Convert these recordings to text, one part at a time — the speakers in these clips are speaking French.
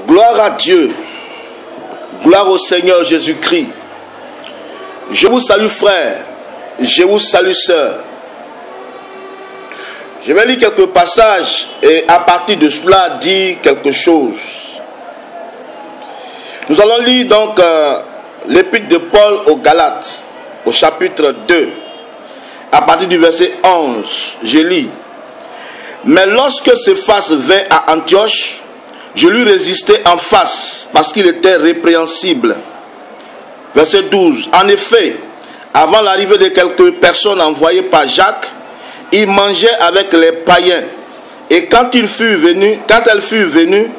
Gloire à Dieu, gloire au Seigneur Jésus-Christ. Je vous salue frères, je vous salue sœurs. Je vais lire quelques passages et à partir de cela dire quelque chose. Nous allons lire donc l'épître de Paul aux Galates, au chapitre 2, à partir du verset 11. Je lis. Mais lorsque Céphas vint à Antioche, je lui résistai en face, parce qu'il était répréhensible. Verset 12. En effet, avant l'arrivée de quelques personnes envoyées par Jacques, il mangeait avec les païens. Et quand elle fut venue,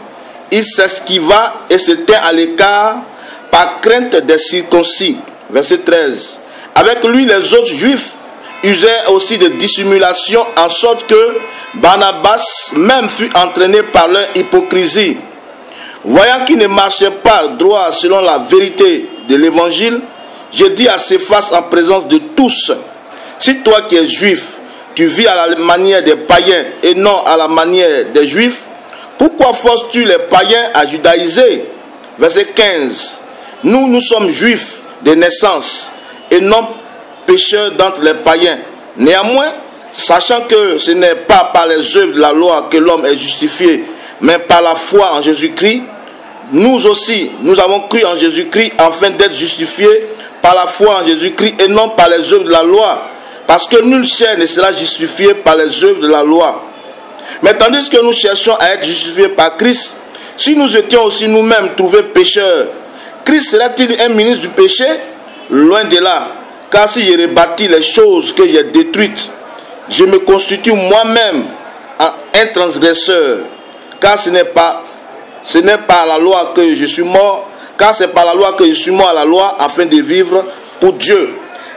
il s'esquiva et se tint à l'écart par crainte des circoncis. Verset 13. Avec lui, les autres juifs usaient aussi de dissimulation, en sorte que Barnabas même fut entraîné par leur hypocrisie. Voyant qu'il ne marchait pas droit selon la vérité de l'évangile, je dis à Céphas en présence de tous: si toi qui es juif, tu vis à la manière des païens et non à la manière des juifs, pourquoi forces-tu les païens à judaïser? Verset 15. Nous sommes juifs de naissance et non pécheurs d'entre les païens. Néanmoins, sachant que ce n'est pas par les œuvres de la loi que l'homme est justifié, mais par la foi en Jésus-Christ, nous aussi, nous avons cru en Jésus-Christ afin d'être justifiés par la foi en Jésus-Christ et non par les œuvres de la loi, parce que nulle chair ne sera justifiée par les œuvres de la loi. Mais tandis que nous cherchons à être justifiés par Christ, si nous étions aussi nous-mêmes trouvés pécheurs, Christ serait-il un ministre du péché? Loin de là, car si je rebâtis les choses que j'ai détruites, je me constitue moi-même un transgresseur, car ce n'est pas à la loi que je suis mort, car c'est par la loi que je suis mort à la loi, afin de vivre pour Dieu.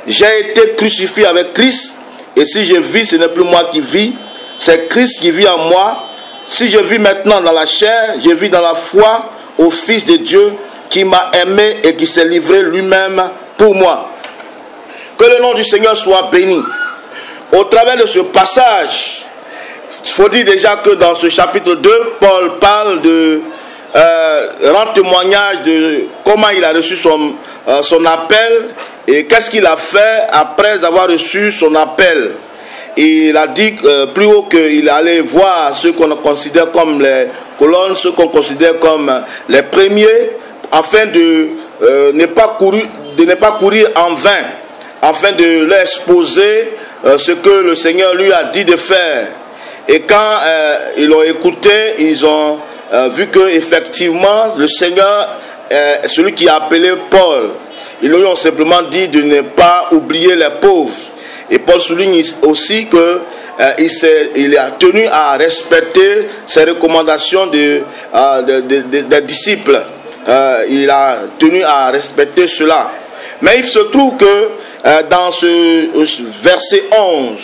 J'ai été crucifié avec Christ, et si je vis, ce n'est plus moi qui vis, c'est Christ qui vit en moi. Si je vis maintenant dans la chair, je vis dans la foi au Fils de Dieu, qui m'a aimé et qui s'est livré lui-même pour moi. Que le nom du Seigneur soit béni. Au travers de ce passage, il faut dire déjà que dans ce chapitre 2, Paul parle de rendre témoignage de comment il a reçu son appel et qu'est-ce qu'il a fait après avoir reçu son appel. Et il a dit plus haut qu'il allait voir ceux qu'on considère comme les colonnes, ceux qu'on considère comme les premiers, afin de ne pas courir en vain, afin de leur exposer ce que le Seigneur lui a dit de faire. Et quand ils l'ont écouté, ils ont vu que effectivement le Seigneur est celui qui a appelé Paul. Ils lui ont simplement dit de ne pas oublier les pauvres. Et Paul souligne aussi que il a tenu à respecter ces recommandations des disciples. Il a tenu à respecter cela. Mais il se trouve que dans ce verset 11,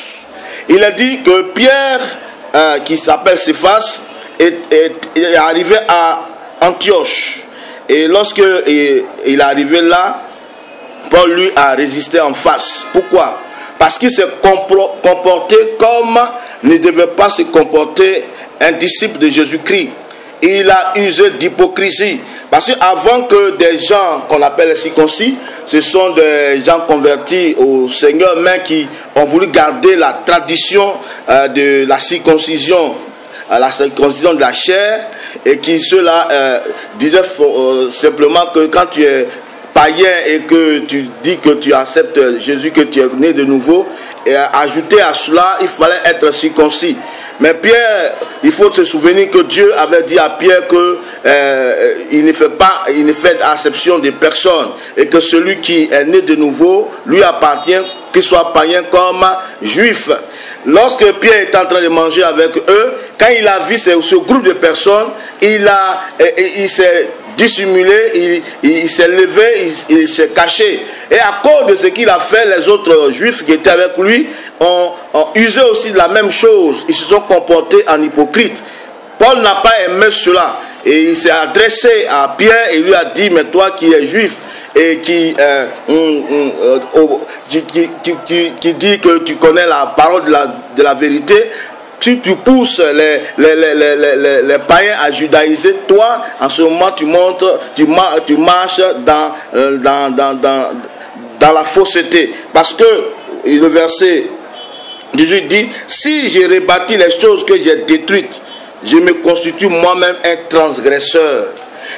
il a dit que Pierre, qui s'appelle Céphas, est arrivé à Antioche. Et lorsque il est arrivé là, Paul lui a résisté en face. Pourquoi? Parce qu'il s'est comporté comme ne devait pas se comporter un disciple de Jésus-Christ. Il a usé d'hypocrisie. Parce qu'avant que des gens qu'on appelle les circoncis, ce sont des gens convertis au Seigneur, mais qui ont voulu garder la tradition de la circoncision de la chair, et qui ceux-là disaient simplement que quand tu es païen et que tu dis que tu acceptes Jésus, que tu es né de nouveau, et ajouter à cela, il fallait être circoncis. Mais Pierre, il faut se souvenir que Dieu avait dit à Pierre que il ne fait acception de personne, et que celui qui est né de nouveau lui appartient, qu'il soit païen comme juif. Lorsque Pierre est en train de manger avec eux, quand il a vu ce groupe de personnes, il s'est dissimulé, il s'est levé, il s'est caché. Et à cause de ce qu'il a fait, les autres juifs qui étaient avec lui ont usé aussi de la même chose. Ils se sont comportés en hypocrite. Paul n'a pas aimé cela. Et il s'est adressé à Pierre et lui a dit: mais toi qui es juif et qui dit que tu connais la parole de la vérité, tu pousses les païens à judaïser, toi, en ce moment, tu marches dans la fausseté. Parce que le verset 18 dit, si j'ai rebâti les choses que j'ai détruites, je me constitue moi-même un transgresseur.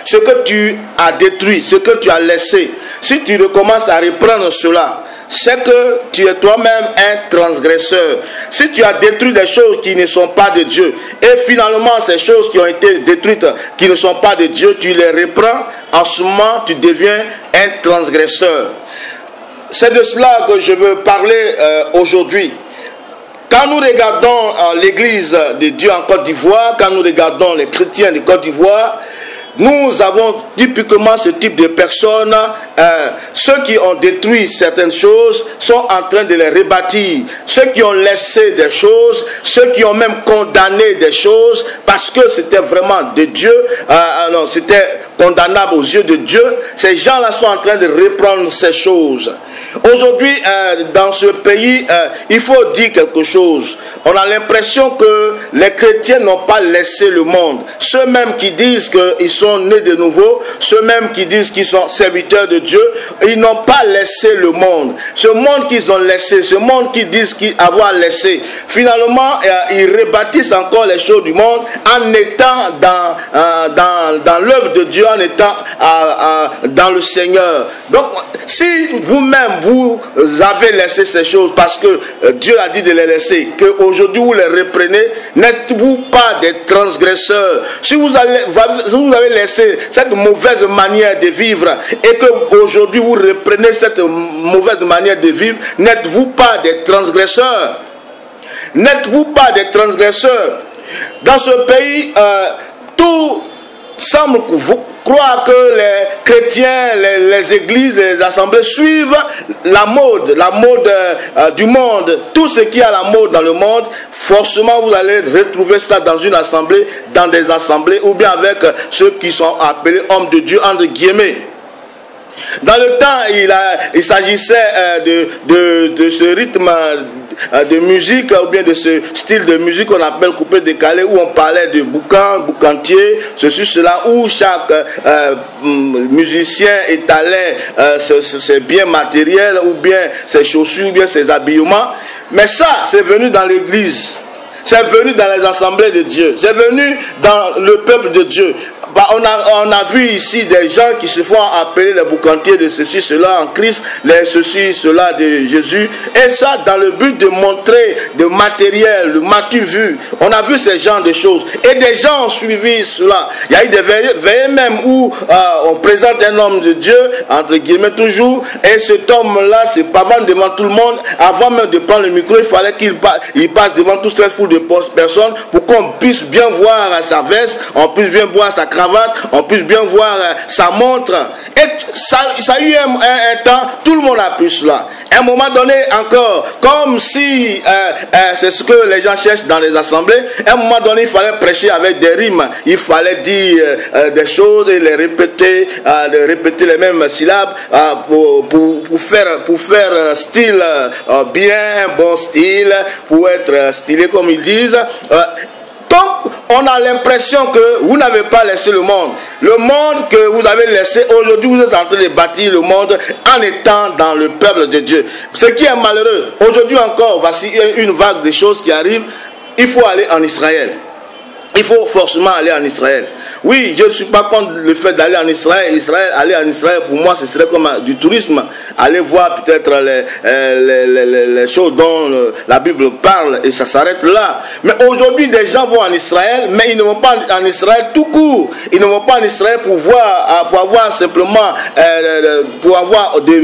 Ce que tu as détruit, ce que tu as laissé, si tu recommences à reprendre cela, c'est que tu es toi-même un transgresseur. Si tu as détruit des choses qui ne sont pas de Dieu, et finalement ces choses qui ont été détruites, qui ne sont pas de Dieu, tu les reprends, en ce moment tu deviens un transgresseur. C'est de cela que je veux parler aujourd'hui. Quand nous regardons l'église de Dieu en Côte d'Ivoire, quand nous regardons les chrétiens de Côte d'Ivoire, nous avons typiquement ce type de personnes. Ceux qui ont détruit certaines choses sont en train de les rebâtir. Ceux qui ont laissé des choses, ceux qui ont même condamné des choses parce que c'était vraiment de Dieu, non, c'était condamnable aux yeux de Dieu. Ces gens-là sont en train de reprendre ces choses. Aujourd'hui, dans ce pays, il faut dire quelque chose. On a l'impression que les chrétiens n'ont pas laissé le monde. Ceux-mêmes qui disent qu'ils sont nés de nouveau, ceux-mêmes qui disent qu'ils sont serviteurs de Dieu, ils n'ont pas laissé le monde. Ce monde qu'ils ont laissé, ce monde qu'ils disent avoir laissé, finalement, ils rebâtissent encore les choses du monde en étant dans l'œuvre de Dieu, en étant dans le Seigneur. Donc, si vous-même, vous avez laissé ces choses parce que Dieu a dit de les laisser, qu'aujourd'hui vous les reprenez, n'êtes-vous pas des transgresseurs? Si vous avez laissé cette mauvaise manière de vivre et que aujourd'hui vous reprenez cette mauvaise manière de vivre, n'êtes-vous pas des transgresseurs? N'êtes-vous pas des transgresseurs? Dans ce pays, tout semble croire que les chrétiens, les églises, les assemblées suivent la mode du monde. Tout ce qui est à la mode dans le monde, forcément vous allez retrouver ça dans une assemblée, dans des assemblées, ou bien avec ceux qui sont appelés hommes de Dieu, entre guillemets. Dans le temps, il s'agissait de ce rythme de musique, ou bien de ce style de musique qu'on appelle coupé décalé, où on parlait de boucantier, ceci, cela, où chaque musicien étalait ses biens matériels, ou bien ses chaussures, ou bien ses habillements. Mais ça, c'est venu dans l'église. C'est venu dans les assemblées de Dieu. C'est venu dans le peuple de Dieu. On a vu ici des gens qui se font appeler les boucantiers de ceci, cela en Christ, les ceci, cela de Jésus. Et ça dans le but de montrer de matériel, le m'as-tu vu. On a vu ces genres de choses. Et des gens ont suivi cela. Il y a eu des veillées même où on présente un homme de Dieu, entre guillemets toujours, et cet homme-là se pavane devant tout le monde. Avant même de prendre le micro, il fallait qu'il passe devant toute cette foule de personnes pour qu'on puisse bien voir sa veste, on puisse bien voir sa cravate, on puisse bien voir sa montre. Et ça a eu un temps, tout le monde a pu cela. À un moment donné encore, comme si c'est ce que les gens cherchent dans les assemblées, à un moment donné, il fallait prêcher avec des rimes. Il fallait dire des choses et les répéter les mêmes syllabes pour faire style bien, bon style, pour être stylé comme ils disent. Donc, on a l'impression que vous n'avez pas laissé le monde. Le monde que vous avez laissé, aujourd'hui, vous êtes en train de bâtir le monde en étant dans le peuple de Dieu. Ce qui est malheureux, aujourd'hui encore, voici une vague de choses qui arrivent. Il faut aller en Israël. Il faut forcément aller en Israël. Oui, je ne suis pas contre le fait d'aller en Israël. Aller en Israël, pour moi, ce serait comme du tourisme. Aller voir peut-être les choses dont la Bible parle et ça s'arrête là. Mais aujourd'hui, des gens vont en Israël, mais ils ne vont pas en Israël tout court. Ils ne vont pas en Israël pour avoir simplement, pour avoir des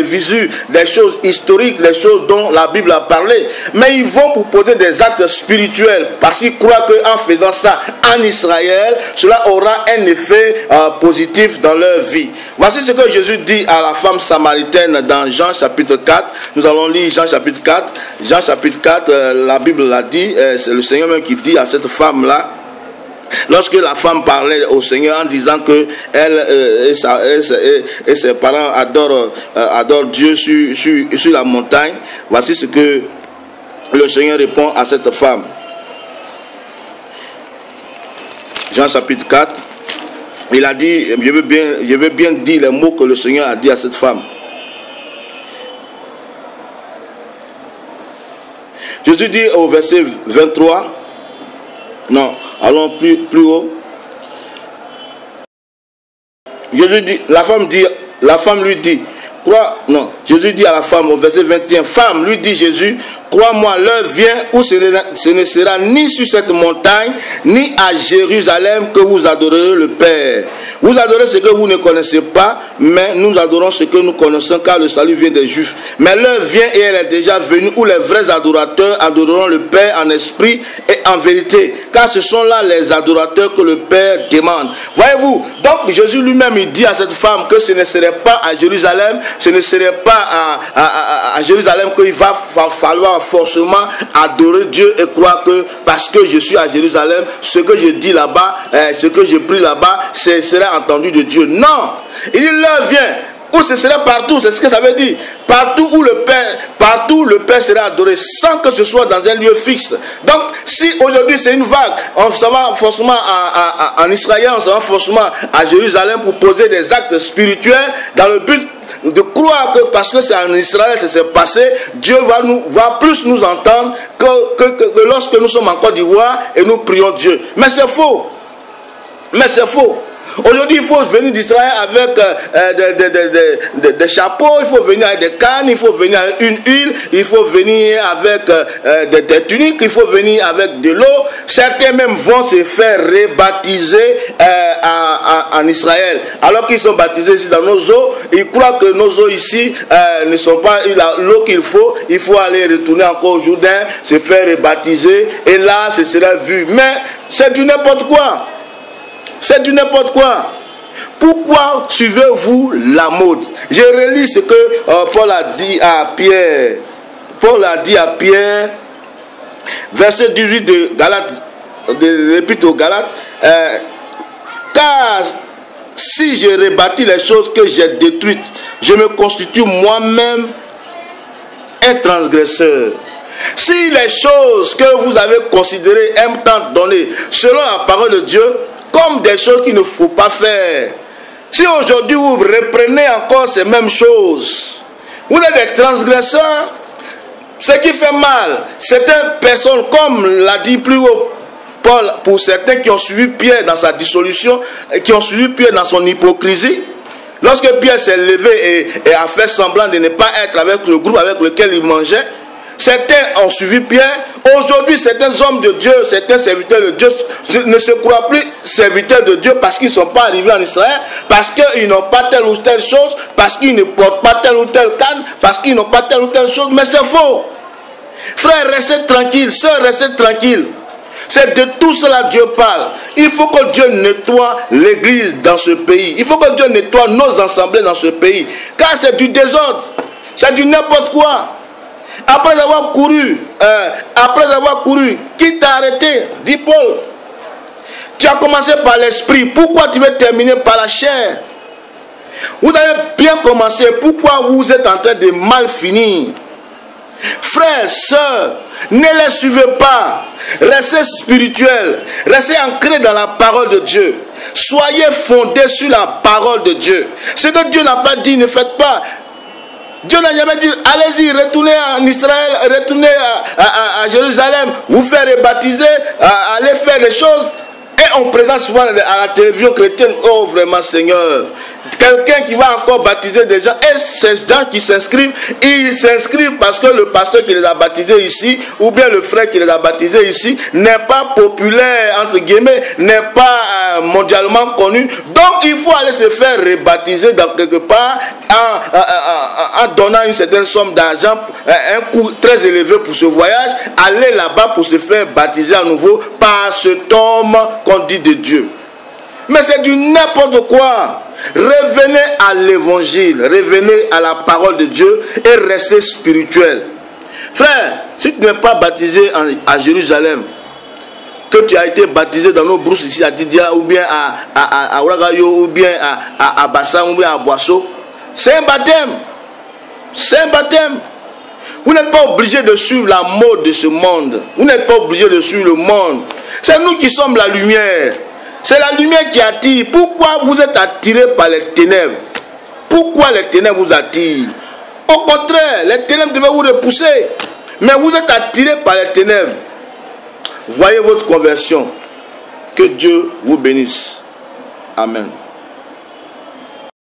visus, des choses historiques, des choses dont la Bible a parlé. Mais ils vont pour poser des actes spirituels parce qu'ils croient qu'en faisant ça en Israël, cela aura un effet positif dans leur vie. Voici ce que Jésus dit à la femme samaritaine dans Jean chapitre 4. Nous allons lire Jean chapitre 4. Jean chapitre 4, la Bible l'a dit, c'est le Seigneur même qui dit à cette femme-là. Lorsque la femme parlait au Seigneur en disant que elle et ses parents adorent Dieu sur la montagne, voici ce que le Seigneur répond à cette femme. Jean chapitre 4. Il a dit, je veux bien dire les mots que le Seigneur a dit à cette femme. Jésus dit au verset 23, non, allons plus haut. Jésus dit, la femme lui dit, Jésus dit à la femme au verset 21, femme, lui dit Jésus, crois-moi, l'heure vient où ce ne sera ni sur cette montagne, ni à Jérusalem que vous adorerez le Père. Vous adorez ce que vous ne connaissez pas, mais nous adorons ce que nous connaissons, car le salut vient des Juifs. Mais l'heure vient et elle est déjà venue où les vrais adorateurs adoreront le Père en esprit et en vérité, car ce sont là les adorateurs que le Père demande. Voyez-vous, donc Jésus lui-même il dit à cette femme que ce ne serait pas à Jérusalem, ce ne serait pas à Jérusalem qu'il va falloir forcément adorer Dieu et croire que parce que je suis à Jérusalem, ce que je dis là-bas, ce que je prie là-bas, ce sera entendu de Dieu. Non, il dit l'heure vient où ce sera partout, c'est ce que ça veut dire. Partout où le Père sera adoré, sans que ce soit dans un lieu fixe. Donc, si aujourd'hui c'est une vague, on s'en va forcément en Israël, on s'en va forcément à Jérusalem pour poser des actes spirituels dans le but de croire que parce que c'est en Israël que c'est passé, Dieu va plus nous entendre que lorsque nous sommes en Côte d'Ivoire et nous prions Dieu. Mais c'est faux. Mais c'est faux. Aujourd'hui, il faut venir d'Israël avec des chapeaux, il faut venir avec des cannes, il faut venir avec une huile, il faut venir avec des tuniques, il faut venir avec de l'eau. Certains même vont se faire rebaptiser en Israël. Alors qu'ils sont baptisés ici dans nos eaux, ils croient que nos eaux ici ne sont pas l'eau qu'il faut. Il faut aller retourner encore au Jourdain, se faire rebaptiser, et là, ce sera vu. Mais c'est du n'importe quoi. C'est du n'importe quoi. Pourquoi suivez-vous la mode? Je relis ce que Paul a dit à Pierre. Paul a dit à Pierre, verset 18 de l'Épître aux Galates, car si je rebâtis les choses que j'ai détruites, je me constitue moi-même un transgresseur. Si les choses que vous avez considérées un temps donné, selon la parole de Dieu, comme des choses qu'il ne faut pas faire. Si aujourd'hui vous reprenez encore ces mêmes choses, vous êtes des transgresseurs. Ce qui fait mal, certaines personnes, comme l'a dit plus haut Paul, pour certains qui ont suivi Pierre dans sa dissolution, qui ont suivi Pierre dans son hypocrisie, lorsque Pierre s'est levé et a fait semblant de ne pas être avec le groupe avec lequel il mangeait, certains ont suivi Pierre. Aujourd'hui, certains hommes de Dieu, certains serviteurs de Dieu ne se croient plus serviteurs de Dieu parce qu'ils ne sont pas arrivés en Israël, parce qu'ils n'ont pas telle ou telle chose, parce qu'ils ne portent pas telle ou telle canne, parce qu'ils n'ont pas telle ou telle chose. Mais c'est faux. Frères, restez tranquilles. Sœurs, restez tranquilles. C'est de tout cela Dieu parle. Il faut que Dieu nettoie l'église dans ce pays. Il faut que Dieu nettoie nos assemblées dans ce pays. Car c'est du désordre. C'est du n'importe quoi. Après avoir couru, qui t'a arrêté? Dit Paul. Tu as commencé par l'esprit. Pourquoi tu veux terminer par la chair? Vous avez bien commencé. Pourquoi vous êtes en train de mal finir? Frères, sœurs, ne les suivez pas. Restez spirituels. Restez ancrés dans la parole de Dieu. Soyez fondés sur la parole de Dieu. Ce que Dieu n'a pas dit, ne faites pas. Dieu n'a jamais dit, allez-y, retournez en Israël, retournez à Jérusalem, vous faire rebaptiser, allez faire des choses. Et on présente souvent à la télévision chrétienne, oh vraiment Seigneur, quelqu'un qui va encore baptiser des gens, et ces gens qui s'inscrivent, ils s'inscrivent parce que le pasteur qui les a baptisés ici, ou bien le frère qui les a baptisés ici, n'est pas populaire, entre guillemets, n'est pas mondialement connu. Donc il faut aller se faire rebaptiser dans quelque part, en donnant une certaine somme d'argent, un coût très élevé pour ce voyage, aller là-bas pour se faire baptiser à nouveau par cet homme qu'on dit de Dieu. Mais c'est du n'importe quoi. Revenez à l'évangile, revenez à la parole de Dieu et restez spirituel. Frère, si tu n'es pas baptisé à Jérusalem, que tu as été baptisé dans nos brousses ici à Didia, ou bien à Ouagayo, ou bien à Bassam, ou bien à Boisseau, c'est un baptême. C'est un baptême. Vous n'êtes pas obligé de suivre la mode de ce monde. Vous n'êtes pas obligé de suivre le monde. C'est nous qui sommes la lumière. C'est la lumière qui attire. Pourquoi vous êtes attiré par les ténèbres? Pourquoi les ténèbres vous attirent? Au contraire, les ténèbres devaient vous repousser. Mais vous êtes attiré par les ténèbres. Voyez votre conversion. Que Dieu vous bénisse. Amen.